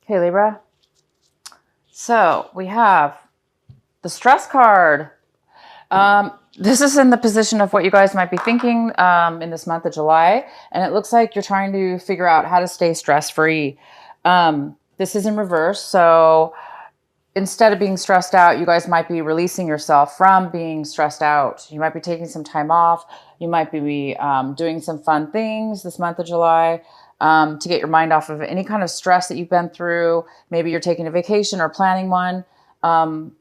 Okay, Libra. So we have the stress card. This is in the position of what you guys might be thinking in this month of July. And it looks like you're trying to figure out how to stay stress-free. This is in reverse. So instead of being stressed out, you guys might be releasing yourself from being stressed out. You might be taking some time off. You might be doing some fun things this month of July to get your mind off of any kind of stress that you've been through. Maybe you're taking a vacation or planning one.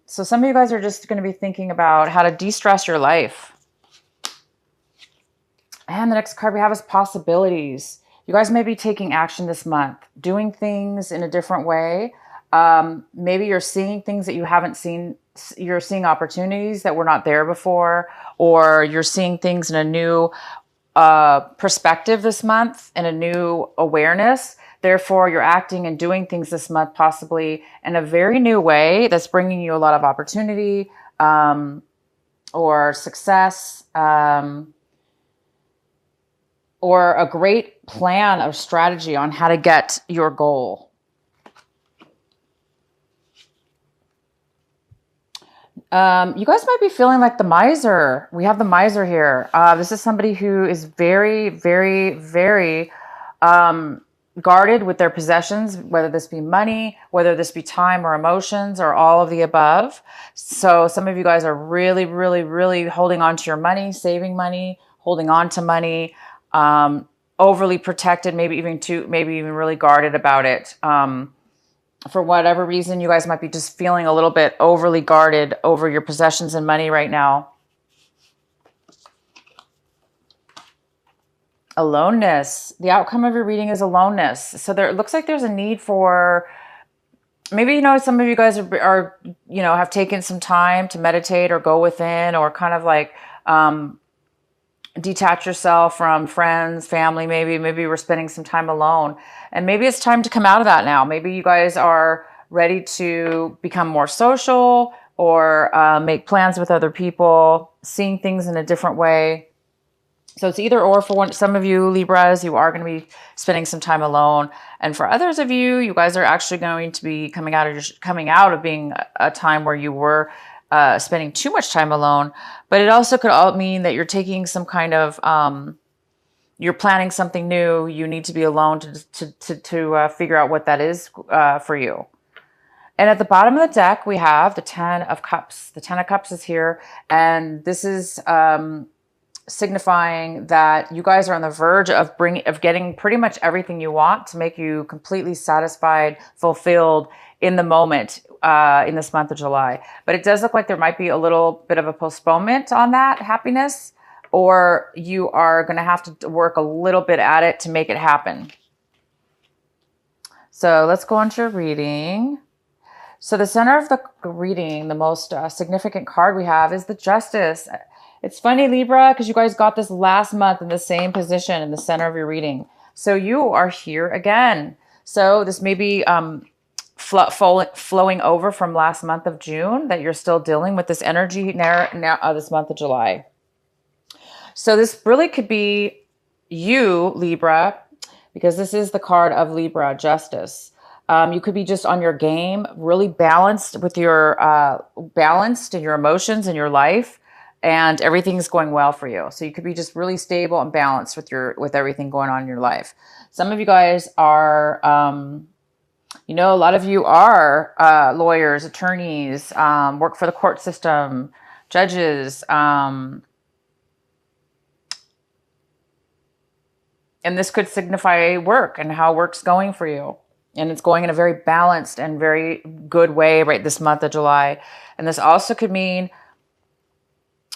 So some of you guys are just going to be thinking about how to de-stress your life. And the next card we have is possibilities. You guys may be taking action this month, doing things in a different way. Maybe you're seeing things that you haven't seen. You're seeing opportunities that were not there before, or you're seeing things in a new perspective this month and a new awareness. Therefore, you're acting and doing things this month possibly in a very new way that's bringing you a lot of opportunity or success or a great plan of strategy on how to get your goal. You guys might be feeling like the miser. We have the miser here. This is somebody who is very, very, very guarded with their possessions, whether this be money, whether this be time or emotions or all of the above. So some of you guys are really, really, really holding on to your money, saving money, holding on to money, overly protected, maybe even really guarded about it. For whatever reason, you guys might be just feeling a little bit overly guarded over your possessions and money right now. Aloneness. The outcome of your reading is aloneness. So it looks like there's a need for, maybe, some of you guys are have taken some time to meditate or go within or kind of like detach yourself from friends, family, maybe we're spending some time alone. And maybe it's time to come out of that now. Maybe you guys are ready to become more social or make plans with other people, seeing things in a different way. So it's either or for some of you Libras, you are going to be spending some time alone. And for others of you, you guys are actually going to be coming out of being a time where you were spending too much time alone. But it also could all mean that you're taking some kind of, you're planning something new. You need to be alone to figure out what that is for you. And at the bottom of the deck, we have the 10 of Cups. The 10 of Cups is here. And this is signifying that you guys are on the verge of getting pretty much everything you want to make you completely satisfied, fulfilled in the moment in this month of July. But it does look like there might be a little bit of a postponement on that happiness, or you are going to have to work a little bit at it to make it happen. So let's go on to your reading. So the center of the reading, the most significant card we have is the Justice. It's funny, Libra, because you guys got this last month in the same position in the center of your reading. So you are here again. So this may be flowing over from last month of June, that you're still dealing with this energy now this month of July. So this really could be you, Libra, because this is the card of Libra, Justice. You could be just on your game, really balanced with your balanced in your emotions and your life, and everything's going well for you. So you could be just really stable and balanced with everything going on in your life. Some of you guys are, a lot of you are lawyers, attorneys, work for the court system, judges, and this could signify work and how work's going for you. And it's going in a very balanced and very good way right this month of July. And this also could mean,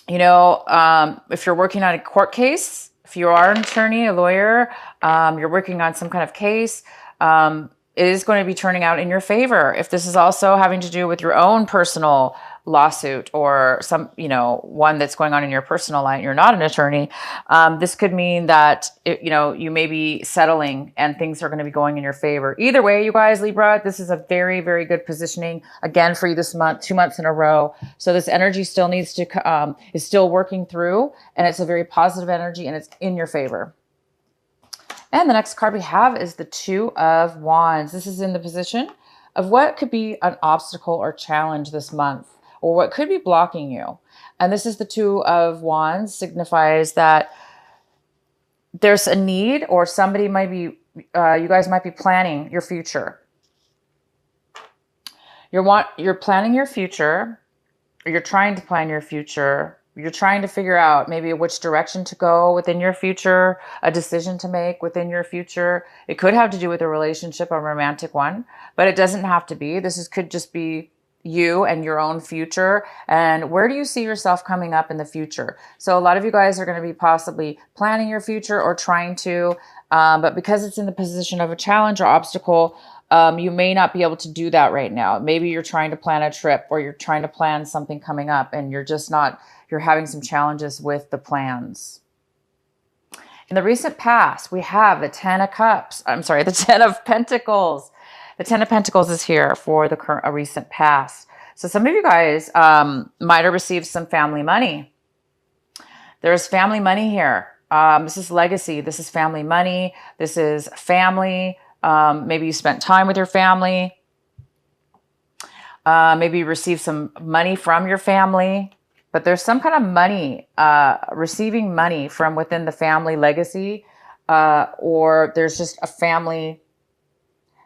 if you're working on a court case, if you are an attorney, a lawyer, you're working on some kind of case, it is going to be turning out in your favor. If this is also having to do with your own personal lawsuit or some, one that's going on in your personal life, you're not an attorney, this could mean that, you may be settling and things are going to be going in your favor. Either way, you guys, Libra, this is a very, very good positioning again for you this month, 2 months in a row. So this energy still needs to, is still working through, and it's a very positive energy and it's in your favor. And the next card we have is the Two of Wands. This is in the position of what could be an obstacle or challenge this month, or what could be blocking you. And this is the Two of Wands, signifies that there's a need, or somebody might be, you guys might be planning your future. You're planning your future, or you're trying to plan your future. You're trying to figure out maybe which direction to go within your future, a decision to make within your future. It could have to do with a relationship, a romantic one, but it doesn't have to be. Could just be you and your own future. And where do you see yourself coming up in the future? So a lot of you guys are going to be possibly planning your future or trying to, but because it's in the position of a challenge or obstacle, you may not be able to do that right now. Maybe you're trying to plan a trip, or you're trying to plan something coming up, and you're having some challenges with the plans. In the recent past, we have the Ten of Cups. I'm sorry, the Ten of Pentacles. The Ten of Pentacles is here for the recent past. So some of you guys might have received some family money. There's family money here. This is legacy. This is family money. This is family. Maybe you spent time with your family. Maybe you received some money from your family. But there's some kind of money, receiving money from within the family legacy, or there's just a family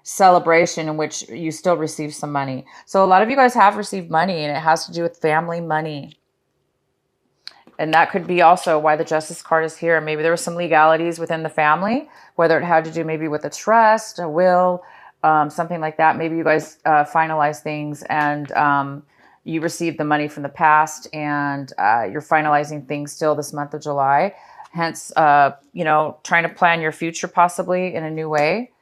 celebration in which you still receive some money. So a lot of you guys have received money, and it has to do with family money. And that could be also why the Justice card is here. Maybe there were some legalities within the family, whether it had to do maybe with a trust, a will, something like that. Maybe you guys finalized things, and you received the money from the past, and you're finalizing things still this month of July. Hence, trying to plan your future possibly in a new way.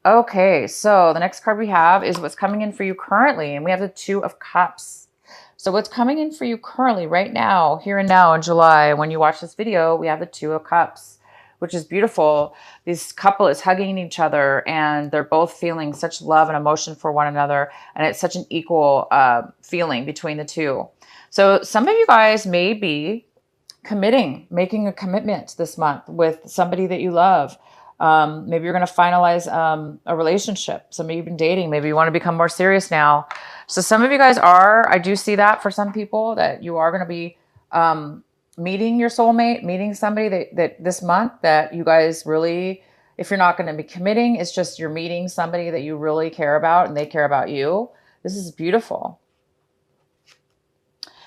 Okay, so the next card we have is what's coming in for you currently, and we have the Two of Cups. So what's coming in for you currently, right now, here and now in July, when you watch this video, we have the Two of Cups, which is beautiful. This couple is hugging each other, and they're both feeling such love and emotion for one another, and it's such an equal feeling between the two. So some of you guys may be making a commitment this month with somebody that you love. Maybe you're going to finalize a relationship. Some of you have been dating. Maybe you want to become more serious now. So some of you guys I do see that for some people, that you are going to be meeting your soulmate, meeting somebody that this month that you guys really, if you're not going to be committing, it's just you're meeting somebody that you really care about and they care about you. This is beautiful.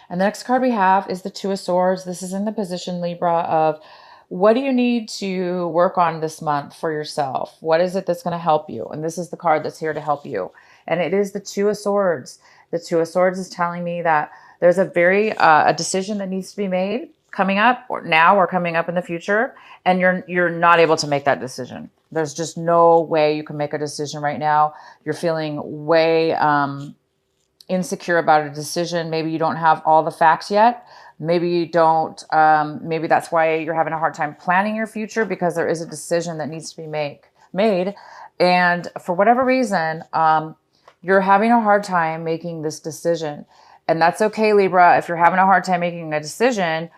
And the next card we have is the Two of Swords. This is in the position, Libra, of what do you need to work on this month for yourself? What is it that's going to help you? And this is the card that's here to help you. And it is the Two of Swords. The Two of Swords is telling me that there's a decision that needs to be made coming up, or now, or coming up in the future, and you're not able to make that decision. There's just no way you can make a decision right now. You're feeling way insecure about a decision. Maybe you don't have all the facts yet. Maybe you don't, maybe that's why you're having a hard time planning your future, because there is a decision that needs to be made. And for whatever reason, you're having a hard time making this decision. And that's okay, Libra. If you're having a hard time making a decision,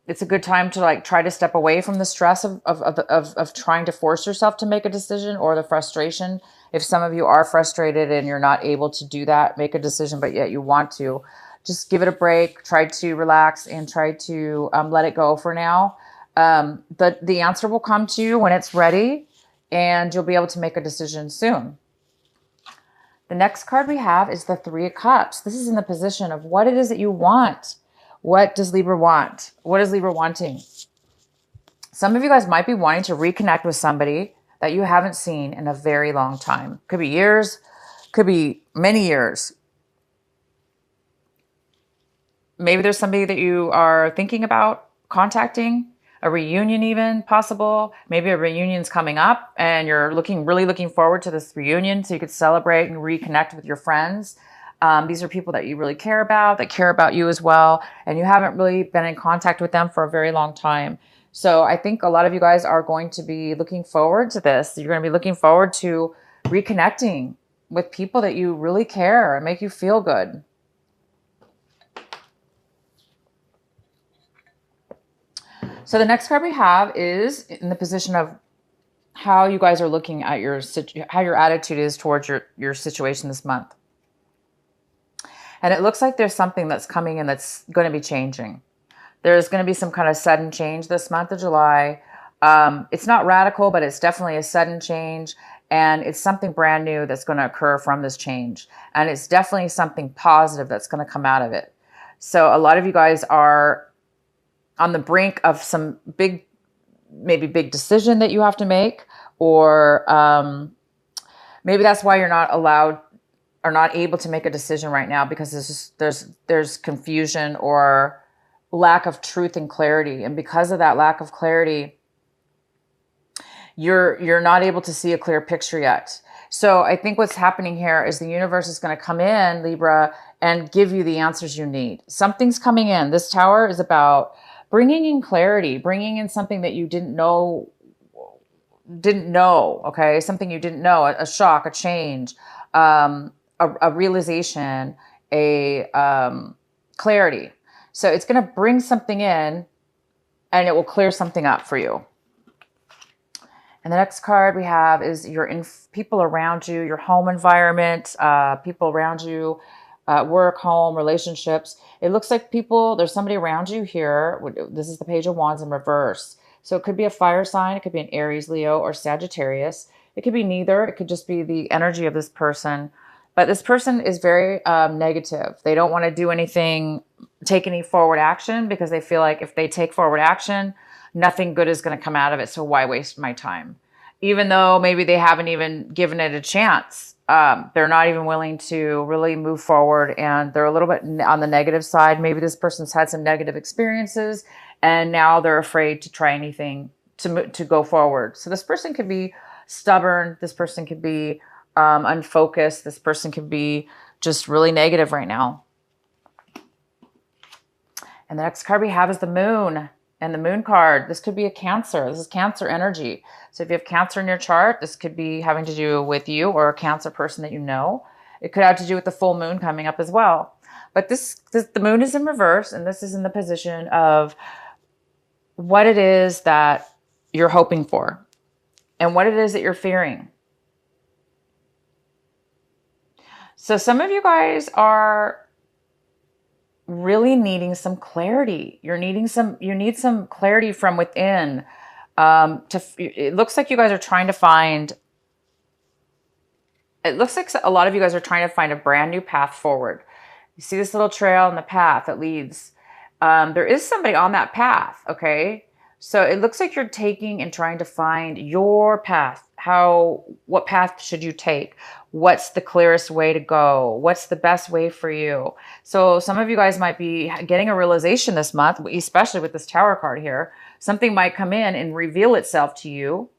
it's a good time to try to step away from the stress of trying to force yourself to make a decision, or the frustration. If some of you are frustrated and you're not able to do that, make a decision, but yet you want to, just give it a break, try to relax, and try to let it go for now. The answer will come to you when it's ready, and you'll be able to make a decision soon. The next card we have is the Three of Cups. This is in the position of what it is that you want. What does Libra want? What is Libra wanting? Some of you guys might be wanting to reconnect with somebody that you haven't seen in a very long time. Could be years, could be many years. Maybe there's somebody that you are thinking about contacting, a reunion even possible. Maybe a reunion's coming up and you're really looking forward to this reunion so you could celebrate and reconnect with your friends. These are people that you really care about, that care about you as well, and you haven't really been in contact with them for a very long time. So I think a lot of you guys are going to be looking forward to this. You're going to be looking forward to reconnecting with people that you really care and make you feel good. So the next card we have is in the position of how you guys are looking at how your attitude is towards your situation this month. And it looks like there's something that's coming in that's going to be changing. There's going to be some kind of sudden change this month of July. It's not radical, but it's definitely a sudden change. And it's something brand new that's going to occur from this change. And it's definitely something positive that's going to come out of it. So a lot of you guys are on the brink of some maybe big decision that you have to make, or maybe that's why you're not allowed or not able to make a decision right now, because there's confusion or lack of truth and clarity. And because of that lack of clarity, you're not able to see a clear picture yet. So I think what's happening here is the universe is going to come in, Libra, and give you the answers you need. Something's coming in. This tower is about bringing in clarity, bringing in something that you didn't know, okay? Something you didn't know, a shock, a change, a realization, a clarity. So it's going to bring something in and it will clear something up for you. And the next card we have is people around you, your home environment, people around you, work, home, relationships. It looks like there's somebody around you here. This is the Page of Wands in reverse. So it could be a fire sign. It could be an Aries, Leo, or Sagittarius. It could be neither. It could just be the energy of this person. But this person is very negative. They don't want to do anything, take any forward action, because they feel like if they take forward action, nothing good is going to come out of it. So why waste my time? Even though maybe they haven't even given it a chance. They're not even willing to really move forward, and they're a little bit on the negative side. Maybe this person's had some negative experiences and now they're afraid to try anything to go forward. So this person could be stubborn. This person could be unfocused. This person could be just really negative right now. And the next card we have is the Moon. And the Moon card, this could be a Cancer. This is Cancer energy. So if you have Cancer in your chart, this could be having to do with you or a Cancer person that you know. It could have to do with the full moon coming up as well. But the Moon is in reverse, and this is in the position of what it is that you're hoping for and what it is that you're fearing. So some of you guys are really needing some clarity. You need some clarity from within. It looks like you guys are trying to find, it looks like a lot of you guys are trying to find a brand new path forward. You see this little trail in the path that leads. There is somebody on that path, okay? So it looks like you're taking and trying to find your path. What path should you take? What's the clearest way to go? What's the best way for you? So some of you guys might be getting a realization this month, especially with this Tower card here. Something might come in and reveal itself to you,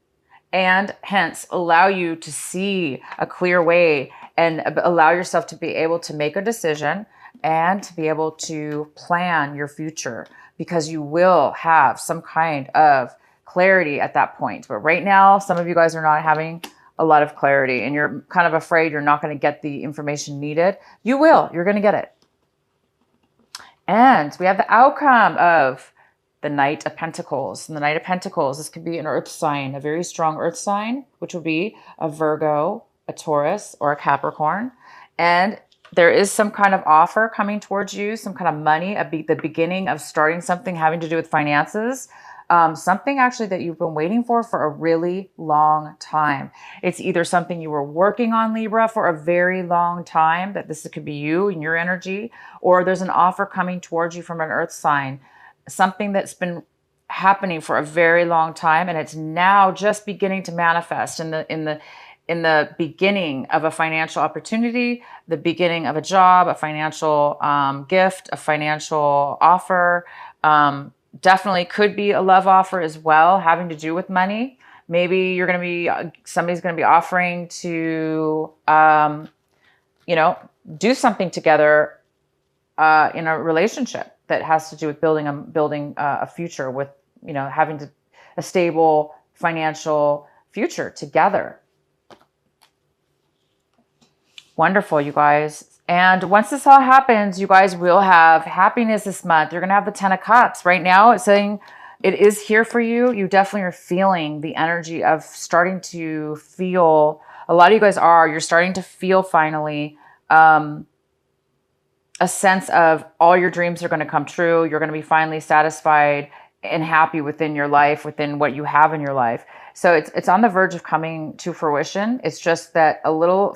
and hence allow you to see a clear way and allow yourself to be able to make a decision and to be able to plan your future, because you will have some kind of clarity at that point. But right now, some of you guys are not having a lot of clarity, and you're kind of afraid you're not going to get the information needed. You will. You're going to get it. And we have the outcome of the Knight of Pentacles. And the Knight of Pentacles, this could be an earth sign, a very strong earth sign, which would be a Virgo, a Taurus, or a Capricorn. And there is some kind of offer coming towards you, some kind of money, the beginning of starting something having to do with finances. Something actually that you've been waiting for a really long time. It's either something you were working on, Libra, for a very long time, that this could be you and your energy, or there's an offer coming towards you from an earth sign, something that's been happening for a very long time, and it's now just beginning to manifest in the beginning of a financial opportunity, the beginning of a job, a financial gift, a financial offer. Definitely could be a love offer as well, having to do with money. Maybe somebody's going to be offering to, do something together in a relationship that has to do with building a future with, having a stable financial future together. Wonderful, you guys. And once this all happens, you guys will have happiness this month. You're going to have the 10 of Cups. Right now, it's saying it is here for you. You definitely are feeling the energy of starting to feel, a lot of you guys you're starting to feel finally a sense of all your dreams are going to come true. You're going to be finally satisfied and happy within your life, within what you have in your life. So it's on the verge of coming to fruition. It's just that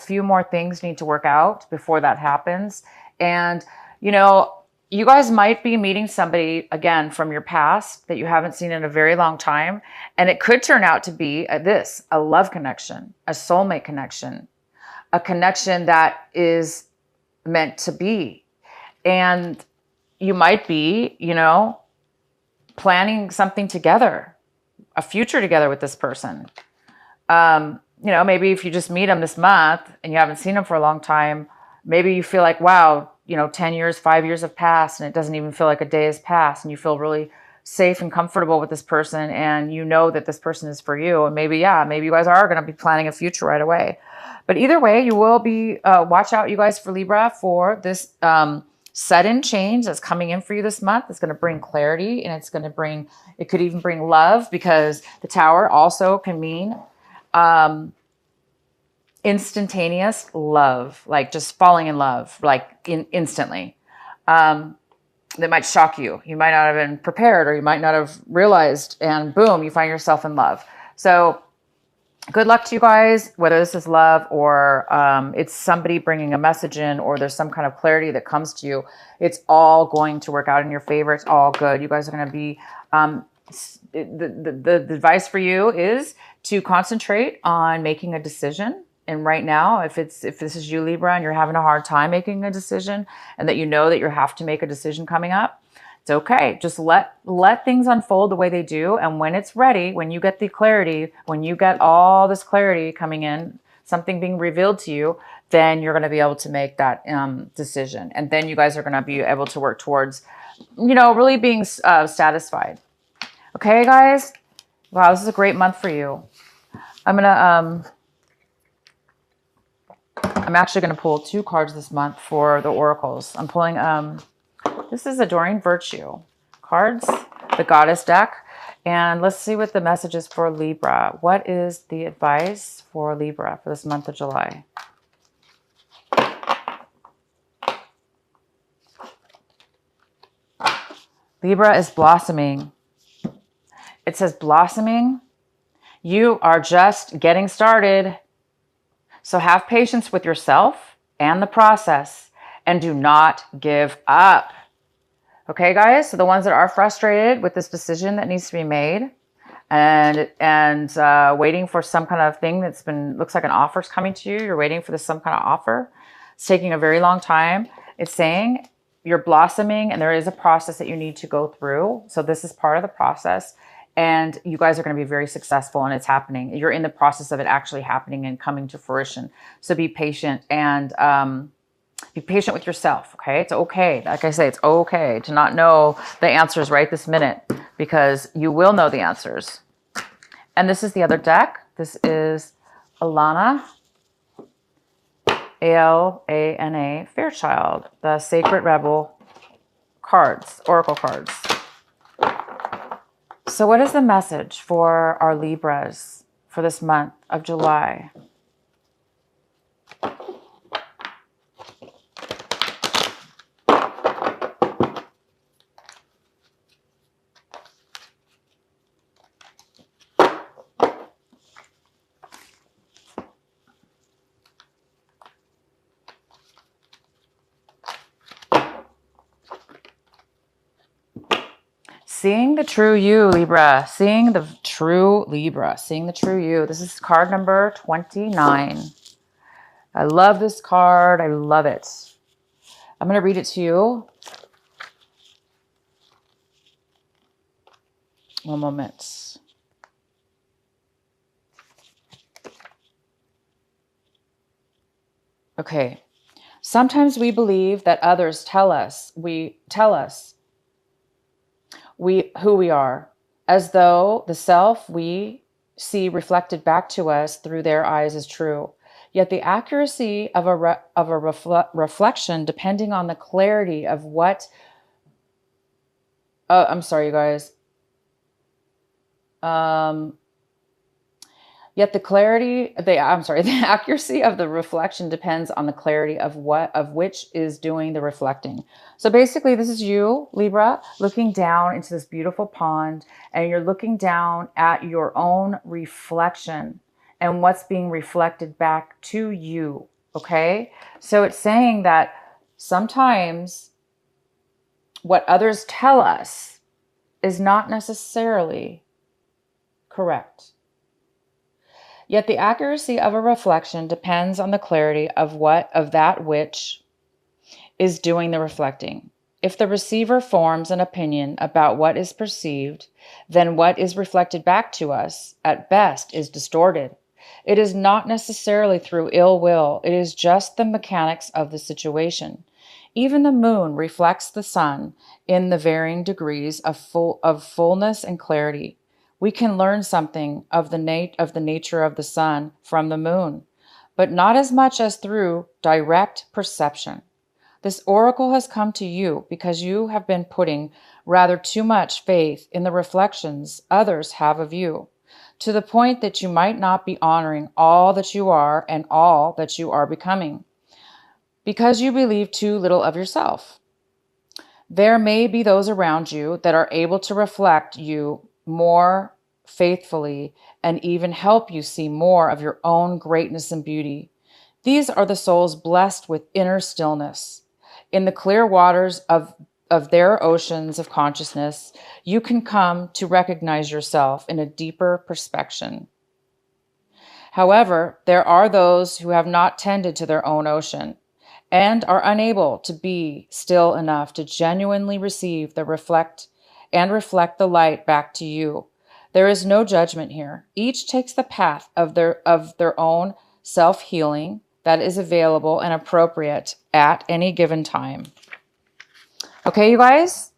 few more things need to work out before that happens. And, you know, you guys might be meeting somebody again from your past that you haven't seen in a very long time. And it could turn out to be a love connection, a soulmate connection, a connection that is meant to be. And you might be, planning something together, a future together with this person. Maybe if you just meet them this month and you haven't seen them for a long time, maybe you feel like, wow, 10 years, 5 years have passed and it doesn't even feel like a day has passed, and you feel really safe and comfortable with this person, and you know that this person is for you. And maybe you guys are going to be planning a future right away. But either way, you will be, watch out, you guys, for Libra, for this sudden change that's coming in for you this month. It's going to bring clarity, and it could even bring love, because the Tower also can mean instantaneous love, like just falling in love, like instantly. That might shock you. You might not have been prepared, or you might not have realized, and boom, you find yourself in love. So good luck to you guys, whether this is love or it's somebody bringing a message in, or there's some kind of clarity that comes to you. It's all going to work out in your favor. It's all good. You guys are going to be, the advice for you is to concentrate on making a decision. And right now, if this is you, Libra, and you're having a hard time making a decision, and that you know that you have to make a decision coming up, it's okay. Just let things unfold the way they do. And when it's ready, when you get the clarity, when you get all this clarity coming in, something being revealed to you, then you're going to be able to make that decision. And then you guys are going to be able to work towards, really being satisfied. Okay, guys? Wow, this is a great month for you. I'm actually going to pull 2 cards this month for the oracles. I'm pulling, this is Adoring Virtue cards, the Goddess deck. And let's see what the message is for Libra. What is the advice for Libra for this month of July? Libra is blossoming. It says blossoming. You are just getting started. So have patience with yourself and the process, and do not give up. Okay, guys? So the ones that are frustrated with this decision that needs to be made, and waiting for some kind of thing looks like an offer's coming to you. You're waiting for some kind of offer. It's taking a very long time. It's saying you're blossoming, and there is a process that you need to go through. So this is part of the process. And you guys are going to be very successful, and it's happening. You're in the process of it actually happening and coming to fruition. So be patient, and be patient with yourself, okay? It's okay. Like I say, it's okay to not know the answers right this minute, because you will know the answers. And this is the other deck. This is Alana, Alana Fairchild, the Sacred Rebel cards, Oracle cards. So what is the message for our Libras for this month of July? Seeing the true you, Libra. Seeing the true Libra. Seeing the true you. This is card number 29. I love this card. I love it. I'm going to read it to you. One moment. Okay. Sometimes we believe that others tell us who we are, as though the self we see reflected back to us through their eyes is true. Yet the accuracy of a reflection, depending on the clarity of what... I'm sorry, you guys. Yet the accuracy of the reflection depends on the clarity of which is doing the reflecting. So basically, this is you, Libra, looking down into this beautiful pond, and you're looking down at your own reflection and what's being reflected back to you. Okay? So it's saying that sometimes what others tell us is not necessarily correct. Yet the accuracy of a reflection depends on the clarity of that which is doing the reflecting. If the receiver forms an opinion about what is perceived, then what is reflected back to us, at best, is distorted. It is not necessarily through ill will, it is just the mechanics of the situation. Even the moon reflects the sun in the varying degrees of fullness and clarity. We can learn something of the nature of the sun from the moon, but not as much as through direct perception. This oracle has come to you because you have been putting rather too much faith in the reflections others have of you, to the point that you might not be honoring all that you are and all that you are becoming, because you believe too little of yourself. There may be those around you that are able to reflect you more faithfully and even help you see more of your own greatness and beauty. These are the souls blessed with inner stillness. In the clear waters of their oceans of consciousness, you can come to recognize yourself in a deeper perspective. However, there are those who have not tended to their own ocean and are unable to be still enough to genuinely receive reflect the light back to you. There is no judgment here. Each takes the path of their own self-healing that is available and appropriate at any given time. Okay, you guys?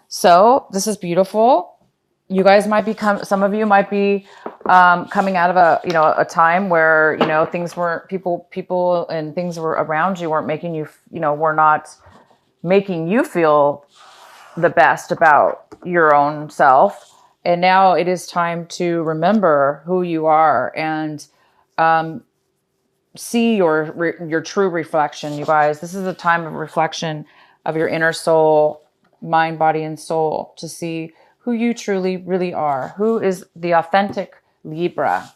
So this is beautiful. You guys might some of you might be coming out of a time where, things weren't, people and things were around you weren't making you, were not making you feel the best about your own self. And now it is time to remember who you are and see your true reflection, you guys. This is a time of reflection of your inner soul, mind, body, and soul, to see who you truly, really are. Who is the authentic Libra?